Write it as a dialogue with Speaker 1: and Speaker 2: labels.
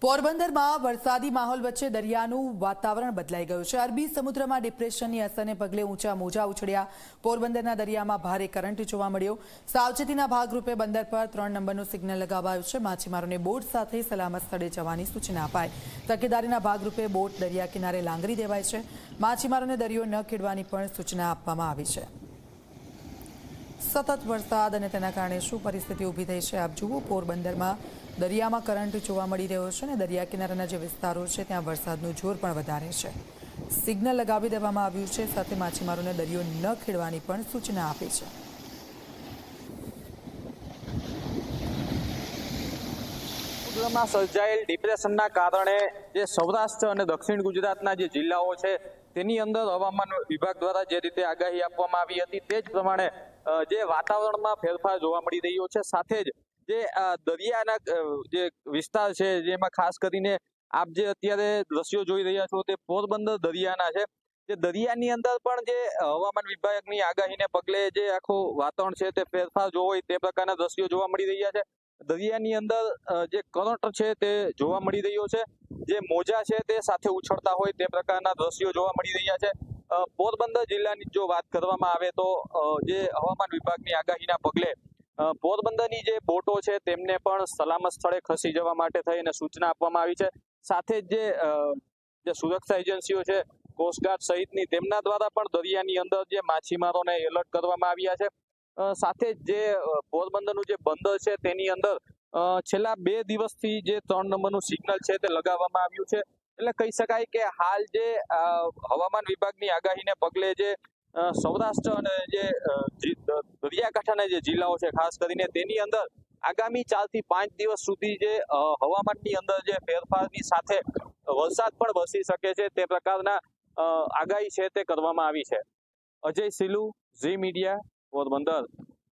Speaker 1: પોરબંદરમાં વરસાદી માહોલ વચ્ચે દરિયાનું વાતાવરણ બદલાઈ ગયું છે। અરબી સમુદ્રમાં ડિપ્રેશનની અસરને પગલે ઊંચા મોજા ઉછળ્યા। પોરબંદરના દરિયામાં ભારે કરંટ જોવા મળ્યો। સાવચેતીના ભાગરૂપે બંદર પર 3 નંબરનું સિગ્નલ લગાવાયું છે। માછીમારોને બોટ સાથે સલામત સ્થળે જવાની સૂચના અપાઈ। તકેદારીના ભાગરૂપે બોટ દરિયા કિનારે લાંગરી દેવાય છે। માછીમારોને દરિયો ન ખેડવાની પણ સૂચના આપવામાં આવી છે। સતત વરસાદ અને તેના કારણે શું પરિસ્થિતિ ઊભી થઈ છે આપ જુઓ। પોરબંદરમાં દરિયામાં કરંટ જોવા મળી રહ્યો છે અને દરિયા કિનારાના જે વિસ્તારો છે ત્યાં વરસાદનું જોર પણ વધારે છે। સિગ્નલ લગાવી દેવામાં આવ્યું છે, સાથે માછીમારોને દરિયો ન ખેડવાની પણ સૂચના આપી છે।
Speaker 2: સમુદ્રમાં સર્જાયેલ ડિપ્રેશનના કારણે જે સૌરાષ્ટ્ર અને દક્ષિણ ગુજરાતના જે જિલ્લાઓ છે તેની અંદર હવામાન વિભાગ દ્વારા જે રીતે આગાહી આપવામાં આવી હતી તે જ પ્રમાણે જે વાતાવરણમાં ફેરફાર જોવા મળી રહ્યો છે। સાથે જ જે દરિયાના જે વિસ્તાર છે જેમાં ખાસ કરીને આપ જે અત્યારે દ્રશ્યો જોઈ રહ્યા છો તે પોરબંદર દરિયાના છે। જે દરિયાની અંદર પણ જે હવામાન વિભાગની આગાહીને પગલે જે આખું વાતાવરણ છે તે ફેરફાર જોવો હોય તે પ્રકારના દ્રશ્યો જોવા મળી રહ્યા છે। દરિયાની અંદર જે કરંટ છે તે જોવા મળી રહ્યો છે, જે મોજા છે તે સાથે ઉછળતા હોય તે પ્રકારના દ્રશ્યો જોવા મળી રહ્યા છે। પોરબંદર જિલ્લાની જો વાત કરવામાં આવે તો જે હવામાન વિભાગની આગાહીના પગલે પોરબંદરની જે બોટો છે તેમને પણ સલામત સ્થળે ખસી જવા માટે થઈને સૂચના આપવામાં આવી છે। સાથે જ જે સુરક્ષા એજન્સીઓ છે, કોસ્ટગાર્ડ સહિતની, તેમના દ્વારા પણ દરિયાની અંદર જે માછીમારોને એલર્ટ કરવામાં આવ્યા છે। સાથે જ જે પોરબંદરનું જે બંદર છે તેની અંદર છેલ્લા 2 દિવસથી જે 3 નંબરનું સિગ્નલ છે તે લગાવવામાં આવ્યું છે। એટલે કહી શકાય કે હાલ જે હવામાન વિભાગની આગાહીને પગલે જે સૌરાષ્ટ્ર અને જે દરિયાકાંઠાના જે જિલ્લાઓ છે ખાસ કરીને તેની અંદર આગામી 4 થી 5 દિવસ સુધી જે હવામાનની અંદર જે ફેરફારની સાથે વરસાદ પણ વરસી શકે છે તે પ્રકારના આગાહી છે તે કરવામાં આવી છે। અજય સિલુ, ઝી મીડિયા, પોરબંદર।